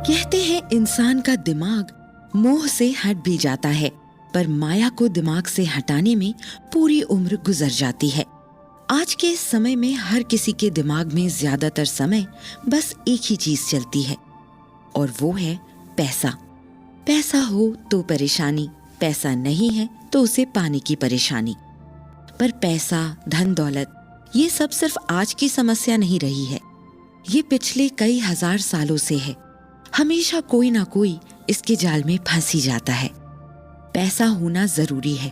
कहते हैं इंसान का दिमाग मोह से हट भी जाता है, पर माया को दिमाग से हटाने में पूरी उम्र गुजर जाती है। आज के इस समय में हर किसी के दिमाग में ज्यादातर समय बस एक ही चीज चलती है और वो है पैसा। पैसा हो तो परेशानी, पैसा नहीं है तो उसे पाने की परेशानी। पर पैसा, धन दौलत ये सब सिर्फ आज की समस्या नहीं रही है, ये पिछले कई हजार सालों से है। हमेशा कोई ना कोई इसके जाल में फंस ही जाता है। पैसा होना जरूरी है,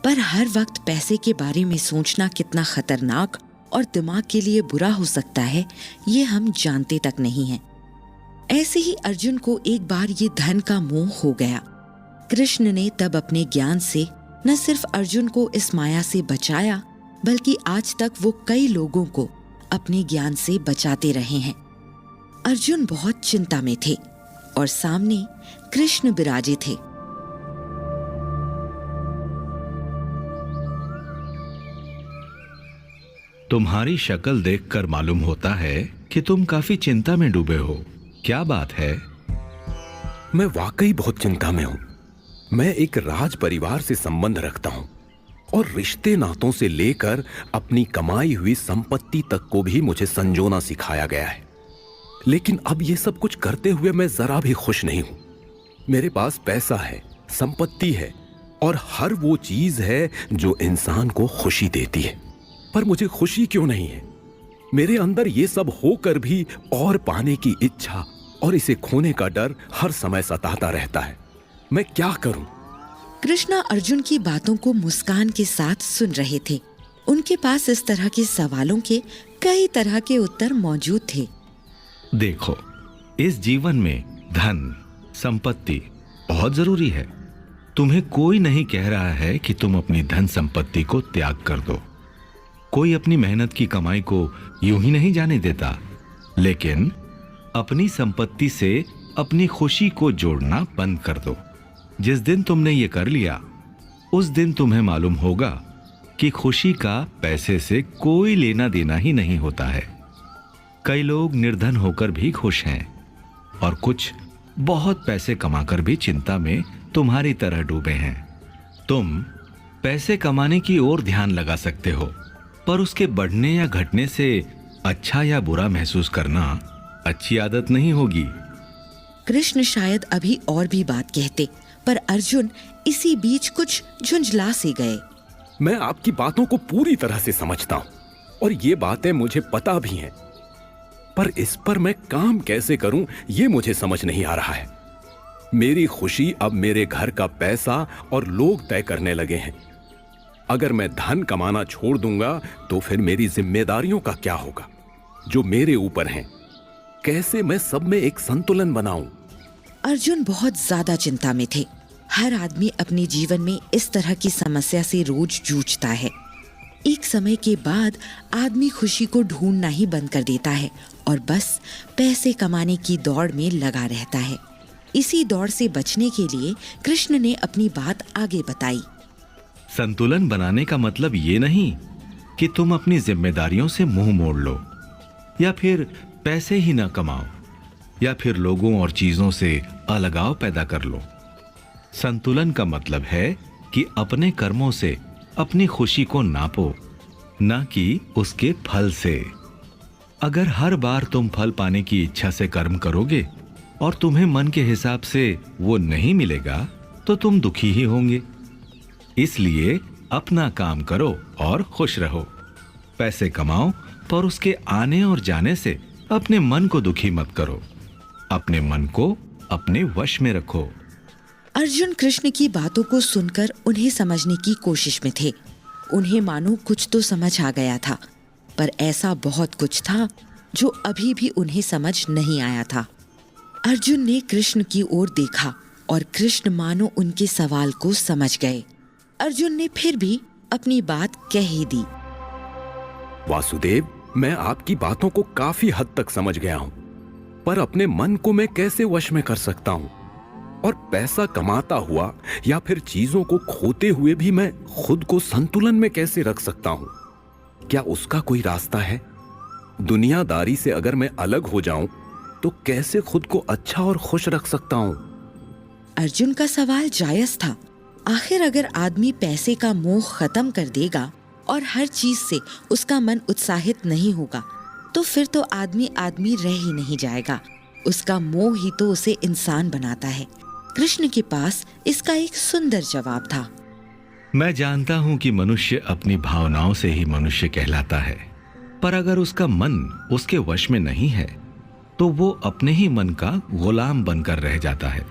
पर हर वक्त पैसे के बारे में सोचना कितना खतरनाक और दिमाग के लिए बुरा हो सकता है, ये हम जानते तक नहीं हैं। ऐसे ही अर्जुन को एक बार ये धन का मोह हो गया। कृष्ण ने तब अपने ज्ञान से न सिर्फ अर्जुन को इस माया से बचाया, बल्कि आज तक वो कई लोगों को अपने ज्ञान से बचाते रहे हैं। अर्जुन बहुत चिंता में थे और सामने कृष्ण विराजे थे। तुम्हारी शक्ल देखकर मालूम होता है कि तुम काफी चिंता में डूबे हो। क्या बात है? मैं वाकई बहुत चिंता में हूं। मैं एक राज परिवार से संबंध रखता हूं और रिश्ते नातों से लेकर अपनी कमाई हुई संपत्ति तक को भी मुझे संजोना सिखाया गया है। लेकिन अब ये सब कुछ करते हुए मैं जरा भी खुश नहीं हूं। मेरे पास पैसा है, संपत्ति है और हर वो चीज है जो इंसान को खुशी देती है, पर मुझे खुशी क्यों नहीं है? मेरे अंदर ये सब होकर भी और पाने की इच्छा और इसे खोने का डर हर समय सताता रहता है। मैं क्या करूं? कृष्णा अर्जुन की बातों को मुस्कान के साथ सुन रहे थे। उनके पास इस तरह के सवालों के कई तरह के उत्तर मौजूद थे। देखो, इस जीवन में धन, संपत्ति बहुत जरूरी है। तुम्हें कोई नहीं कह रहा है कि तुम अपनी धन संपत्ति को त्याग कर दो। कोई अपनी मेहनत की कमाई को यूं ही नहीं जाने देता, लेकिन अपनी संपत्ति से अपनी खुशी को जोड़ना बंद कर दो। जिस दिन तुमने ये कर लिया, उस दिन तुम्हें मालूम होगा कि खुशी का पैसे से कोई लेना देना ही नहीं होता है। कई लोग निर्धन होकर भी खुश हैं और कुछ बहुत पैसे कमाकर भी चिंता में तुम्हारी तरह डूबे हैं। तुम पैसे कमाने की ओर ध्यान लगा सकते हो, पर उसके बढ़ने या घटने से अच्छा या बुरा महसूस करना अच्छी आदत नहीं होगी। कृष्ण शायद अभी और भी बात कहते, पर अर्जुन इसी बीच कुछ झुंझला से गए। मैं आपकी बातों को पूरी तरह से समझता हूं और ये बातें मुझे पता भी हैं, पर इस पर मैं काम कैसे करूं ये मुझे समझ नहीं आ रहा है। मेरी खुशी अब मेरे घर का पैसा और लोग तय करने लगे हैं। अगर मैं धन कमाना छोड़ दूंगा तो फिर मेरी जिम्मेदारियों का क्या होगा जो मेरे ऊपर हैं? कैसे मैं सब में एक संतुलन बनाऊं? अर्जुन बहुत ज्यादा चिंता में थे। हर आदमी अपने जीवन में इस तरह की समस्या से रोज जूझता है। एक समय के बाद आदमी खुशी को ढूंढना ही बंद कर देता है और बस पैसे कमाने की दौड़ में लगा रहता है। इसी दौड़ से बचने के लिए कृष्ण ने अपनी बात आगे बताई। संतुलन बनाने का मतलब ये नहीं कि तुम अपनी जिम्मेदारियों से मुंह मोड़ लो, या फिर पैसे ही ना कमाओ, या फिर लोगों और चीजों से अलगाव पैदा कर लो। संतुलन का मतलब है कि अपने कर्मों से अपनी खुशी को नापो, ना कि उसके फल से। अगर हर बार तुम फल पाने की इच्छा से कर्म करोगे और तुम्हें मन के हिसाब से वो नहीं मिलेगा, तो तुम दुखी ही होंगे। इसलिए अपना काम करो और खुश रहो। पैसे कमाओ, पर उसके आने और जाने से अपने मन को दुखी मत करो। अपने मन को अपने वश में रखो। अर्जुन कृष्ण की बातों को सुनकर उन्हें समझने की कोशिश में थे। उन्हें मानो कुछ तो समझ आ गया था, पर ऐसा बहुत कुछ था जो अभी भी उन्हें समझ नहीं आया था। अर्जुन ने कृष्ण की ओर देखा और कृष्ण मानो उनके सवाल को समझ गए। अर्जुन ने फिर भी अपनी बात कह ही दी। वासुदेव, मैं आपकी बातों को काफी हद तक समझ गया हूं, पर अपने मन को मैं कैसे वश में कर सकता हूं? और पैसा कमाता हुआ या फिर चीजों को खोते हुए भी मैं खुद को संतुलन में कैसे रख सकता हूं? क्या उसका कोई रास्ता है? दुनियादारी से अगर मैं अलग हो जाऊं तो कैसे खुद को अच्छा और खुश रख सकता हूँ? अर्जुन का सवाल जायज था। आखिर अगर आदमी पैसे का मोह खत्म कर देगा और हर चीज से उसका मन उत्साहित नहीं होगा, तो फिर तो आदमी आदमी रह ही नहीं जाएगा। उसका मोह ही तो उसे इंसान बनाता है। कृष्ण के पास इसका एक सुंदर जवाब था। मैं जानता हूं कि मनुष्य अपनी भावनाओं से ही मनुष्य कहलाता है, पर अगर उसका मन उसके वश में नहीं है तो वो अपने ही मन का गुलाम बनकर रह जाता है।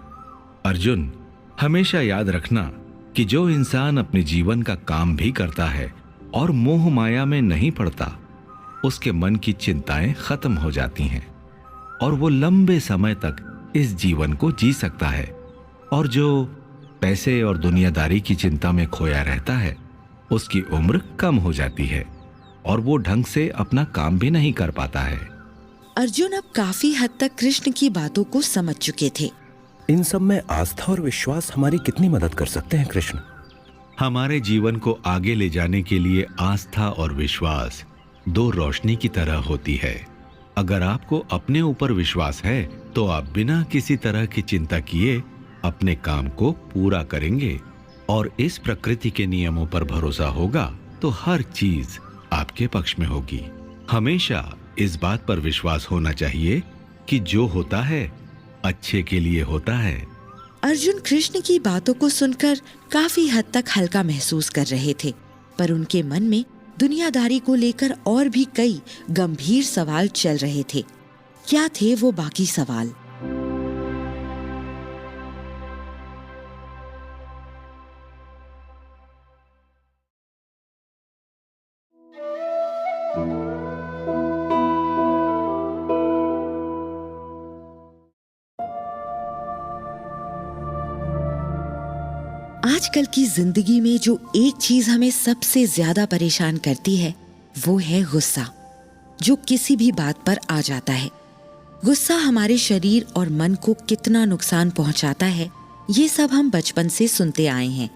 अर्जुन, हमेशा याद रखना कि जो इंसान अपने जीवन का काम भी करता है और मोह माया में नहीं पड़ता, उसके मन की चिंताएं खत्म हो जाती हैं और वो लंबे समय तक इस जीवन को जी सकता है। और जो पैसे और दुनियादारी की चिंता में खोया रहता है, उसकी उम्र कम हो जाती है और वो ढंग से अपना काम भी नहीं कर पाता है। अर्जुन अब काफी हद तक कृष्ण की बातों को समझ चुके थे। इन सब में आस्था और विश्वास हमारी कितनी मदद कर सकते हैं कृष्ण? हमारे जीवन को आगे ले जाने के लिए आस्था और विश्वास दो रोशनी की तरह होती है। अगर आपको अपने ऊपर विश्वास है तो आप बिना किसी तरह की चिंता किए अपने काम को पूरा करेंगे, और इस प्रकृति के नियमों पर भरोसा होगा तो हर चीज आपके पक्ष में होगी। हमेशा इस बात पर विश्वास होना चाहिए कि जो होता है अच्छे के लिए होता है। अर्जुन कृष्ण की बातों को सुनकर काफी हद तक हल्का महसूस कर रहे थे, पर उनके मन में दुनियादारी को लेकर और भी कई गंभीर सवाल चल रहे थे। क्या थे वो बाकी सवाल? आजकल की जिंदगी में जो एक चीज हमें सबसे ज्यादा परेशान करती है वो है गुस्सा, जो किसी भी बात पर आ जाता है। गुस्सा हमारे शरीर और मन को कितना नुकसान पहुंचाता है, ये सब हम बचपन से सुनते आए हैं।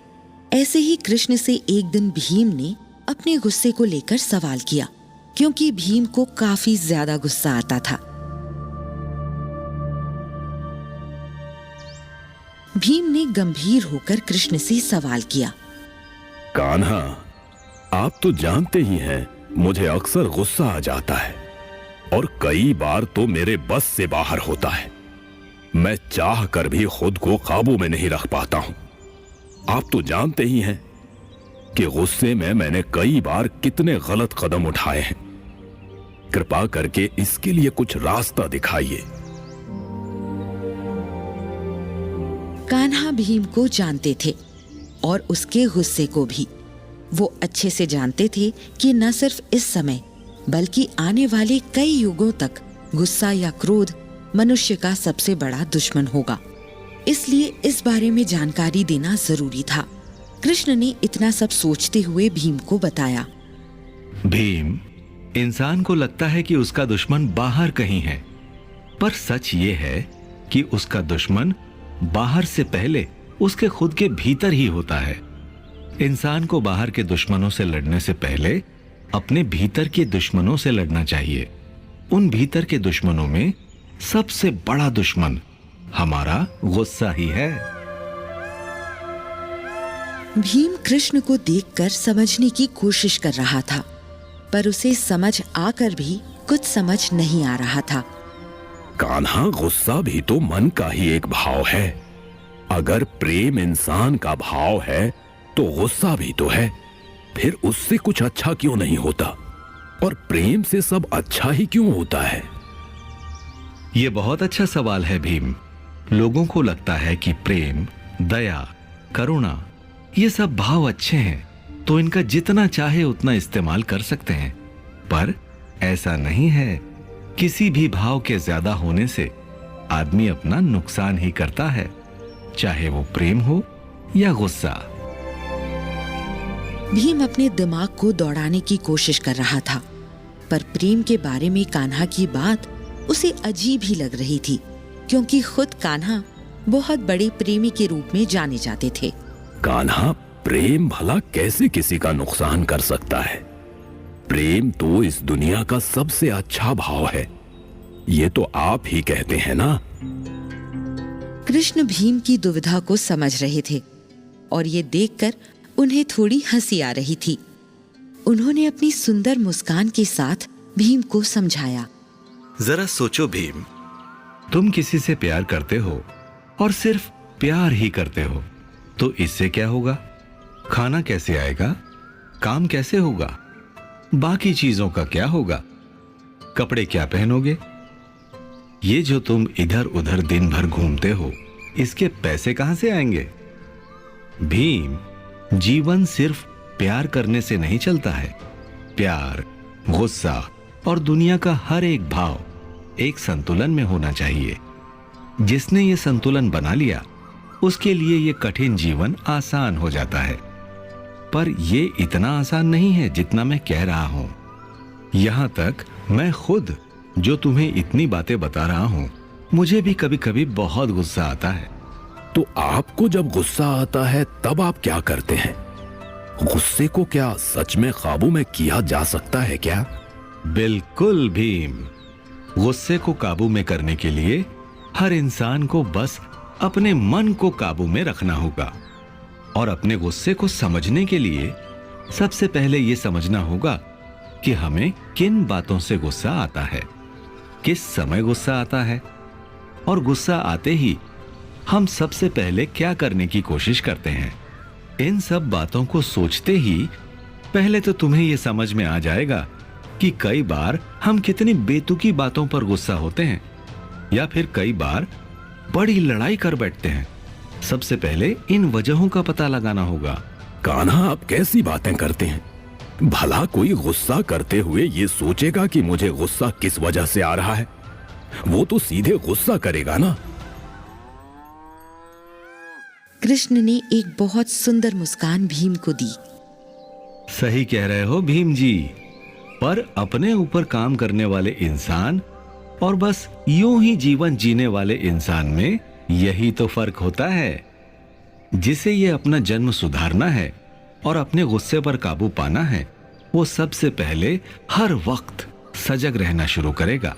ऐसे ही कृष्ण से एक दिन भीम ने अपने गुस्से को लेकर सवाल किया, क्योंकि भीम को काफी ज्यादा गुस्सा आता था। भीम ने गंभीर होकर कृष्ण से सवाल किया, कान्हा, आप तो जानते ही हैं मुझे अक्सर गुस्सा आ जाता है और कई बार तो मेरे बस से बाहर होता है। मैं चाह कर भी खुद को काबू में नहीं रख पाता हूं। आप तो जानते ही हैं कि गुस्से में मैंने कई बार कितने गलत कदम उठाए हैं। कृपा करके इसके लिए कुछ रास्ता दिखाइए। कान्हा भीम को जानते थे और उसके गुस्से को भी। वो अच्छे से जानते थे कि न सिर्फ इस समय बल्कि आने वाले कई युगों तक गुस्सा या क्रोध मनुष्य का सबसे बड़ा दुश्मन होगा। इसलिए इस बारे में जानकारी देना जरूरी था। कृष्ण ने इतना सब सोचते हुए भीम को बताया, भीम, इंसान को लगता है कि उसका दुश्मन बाहर कहीं है, पर सच ये है कि उसका दुश्मन बाहर से पहले उसके खुद के भीतर ही होता है। इंसान को बाहर के दुश्मनों से लड़ने से पहले अपने भीतर के दुश्मनों से लड़ना चाहिए। उन भीतर के दुश्मनों में सबसे बड़ा दुश्मन हमारा गुस्सा ही है। भीम कृष्ण को देखकर समझने की कोशिश कर रहा था, पर उसे समझ आकर भी कुछ समझ नहीं आ रहा था। कान्हा, गुस्सा भी तो मन का ही एक भाव है। अगर प्रेम इंसान का भाव है तो गुस्सा भी तो है। फिर उससे कुछ अच्छा क्यों नहीं होता? और प्रेम से सब अच्छा ही क्यों होता है? ये बहुत अच्छा सवाल है भीम। लोगों को लगता है कि प्रेम, दया, करुणा ये सब भाव अच्छे हैं तो इनका जितना चाहे उतना इस्तेमाल कर सकते हैं, पर ऐसा नहीं है। किसी भी भाव के ज्यादा होने से आदमी अपना नुकसान ही करता है, चाहे वो प्रेम हो या गुस्सा। भीम अपने दिमाग को दौड़ाने की कोशिश कर रहा था, पर प्रेम के बारे में कान्हा की बात उसे अजीब ही लग रही थी, क्योंकि खुद कान्हा बहुत बड़े प्रेमी के रूप में जाने जाते थे। कान्हा, प्रेम भला कैसे किसी का नुकसान कर सकता है? प्रेम तो इस दुनिया का सबसे अच्छा भाव है। ये तो आप ही कहते हैं ना। कृष्ण भीम की दुविधा को समझ रहे थे और ये देखकर उन्हें थोड़ी हंसी आ रही थी। उन्होंने अपनी सुंदर मुस्कान के साथ भीम को समझाया। जरा सोचो भीम, तुम किसी से प्यार करते हो और सिर्फ प्यार ही करते हो, तो इससे क्या होगा? खाना कैसे आएगा? काम कैसे होगा? बाकी चीजों का क्या होगा? कपड़े क्या पहनोगे? ये जो तुम इधर उधर दिन भर घूमते हो, इसके पैसे कहां से आएंगे? भीम, जीवन सिर्फ प्यार करने से नहीं चलता है। प्यार, गुस्सा और दुनिया का हर एक भाव एक संतुलन में होना चाहिए। जिसने ये संतुलन बना लिया, उसके लिए ये कठिन जीवन आसान हो जाता है। पर ये इतना आसान नहीं है जितना मैं कह रहा हूं। यहां तक मैं खुद जो तुम्हें इतनी बातें बता रहा हूं, मुझे भी कभी कभी बहुत गुस्सा आता है। तो आपको जब गुस्सा आता है तब आप क्या करते हैं? गुस्से को क्या सच में काबू में किया जा सकता है क्या? बिल्कुल भीम, गुस्से को काबू में करने के लिए हर इंसान को बस अपने मन को काबू में रखना होगा। और अपने गुस्से को समझने के लिए सबसे पहले यह समझना होगा कि हमें किन बातों से गुस्सा आता है, किस समय गुस्सा आता है, और गुस्सा आते ही हम सबसे पहले क्या करने की कोशिश करते हैं। इन सब बातों को सोचते ही पहले तो तुम्हें यह समझ में आ जाएगा कि कई बार हम कितनी बेतुकी बातों पर गुस्सा होते हैं, या फिर कई बार बड़ी लड़ाई कर बैठते हैं। सबसे पहले इन वजहों का पता लगाना होगा। कान्हा, आप कैसी बातें करते हैं? भला कोई गुस्सा करते हुए ये सोचेगा कि मुझे गुस्सा किस वजह से आ रहा है? वो तो सीधे गुस्सा करेगा ना। कृष्ण ने एक बहुत सुंदर मुस्कान भीम को दी। सही कह रहे हो भीम जी, पर अपने ऊपर काम करने वाले इंसान और बस यूं ही जीवन जीने वाले इंसान में यही तो फर्क होता है। जिसे ये अपना जन्म सुधारना है और अपने गुस्से पर काबू पाना है, वो सबसे पहले हर वक्त सजग रहना शुरू करेगा।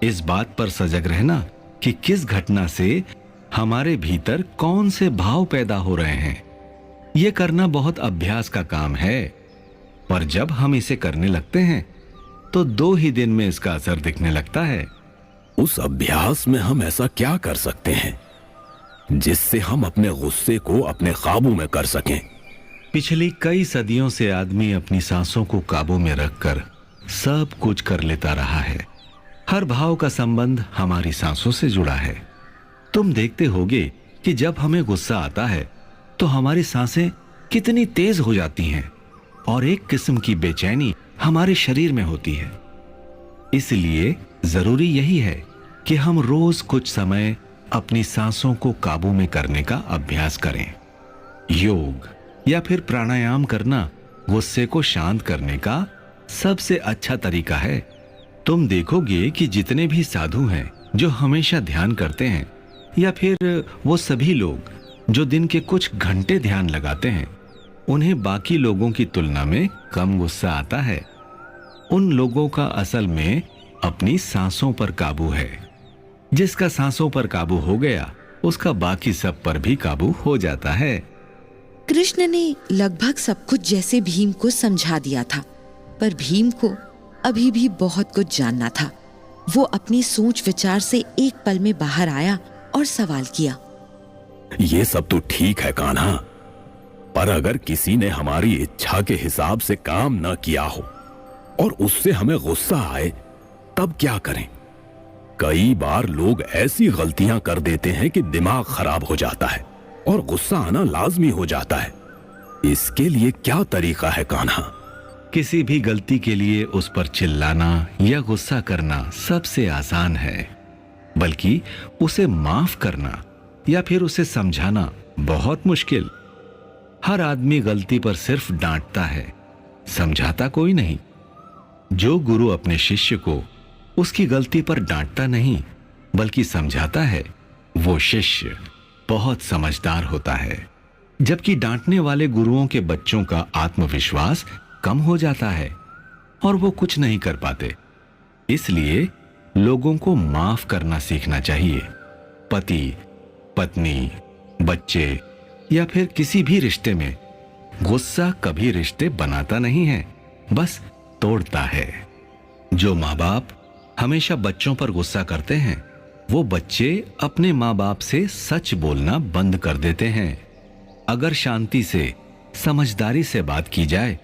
इस बात पर सजग रहना कि किस घटना से हमारे भीतर कौन से भाव पैदा हो रहे हैं। यह करना बहुत अभ्यास का काम है, पर जब हम इसे करने लगते हैं तो 2 ही दिन में इसका असर दिखने लगता है। उस अभ्यास में हम ऐसा क्या कर सकते हैं जिससे हम अपने गुस्से को अपने काबू में कर सकें? पिछली कई सदियों से आदमी अपनी सांसों को काबू में रखकर सब कुछ कर लेता रहा है। हर भाव का संबंध हमारी सांसों से जुड़ा है। तुम देखते होगे कि जब हमें गुस्सा आता है तो हमारी सांसें कितनी तेज हो जाती हैं और एक किस्म की बेचैनी हमारे शरीर में होती है। इसलिए जरूरी यही है कि हम रोज कुछ समय अपनी सांसों को काबू में करने का अभ्यास करें। योग या फिर प्राणायाम करना गुस्से को शांत करने का सबसे अच्छा तरीका है। तुम देखोगे कि जितने भी साधु हैं जो हमेशा ध्यान करते हैं, या फिर वो सभी लोग जो दिन के कुछ घंटे ध्यान लगाते हैं, उन्हें बाकी लोगों की तुलना में कम गुस्सा आता है। उन लोगों का असल में अपनी सांसों पर काबू है। जिसका सांसों पर काबू हो गया, उसका बाकी सब पर भी काबू हो जाता है। कृष्ण ने लगभग सब कुछ जैसे भीम को समझा दिया था, पर भीम को अभी भी बहुत कुछ जानना था। वो अपनी सोच विचार से एक पल में बाहर आया और सवाल किया। ये सब तो ठीक है कान्हा, पर अगर किसी ने हमारी इच्छा के हिसाब से काम न किया हो और उससे हमें गुस्सा आए, तब क्या करें? कई बार लोग ऐसी गलतियां कर देते हैं कि दिमाग खराब हो जाता है और गुस्सा आना लाजमी हो जाता है। इसके लिए क्या तरीका है कान्हा? किसी भी गलती के लिए उस पर चिल्लाना या गुस्सा करना सबसे आसान है, बल्कि उसे माफ करना या फिर उसे समझाना बहुत मुश्किल। हर आदमी गलती पर सिर्फ डांटता है, समझाता कोई नहीं। जो गुरु अपने शिष्य को उसकी गलती पर डांटता नहीं बल्कि समझाता है, वो शिष्य बहुत समझदार होता है। जबकि डांटने वाले गुरुओं के बच्चों का आत्मविश्वास कम हो जाता है और वो कुछ नहीं कर पाते। इसलिए लोगों को माफ करना सीखना चाहिए। पति, पत्नी, बच्चे या फिर किसी भी रिश्ते में गुस्सा कभी रिश्ते बनाता नहीं है, बस तोड़ता है। जो माँ बाप हमेशा बच्चों पर गुस्सा करते हैं, वो बच्चे अपने माँ बाप से सच बोलना बंद कर देते हैं। अगर शांति से, समझदारी से बात की जाए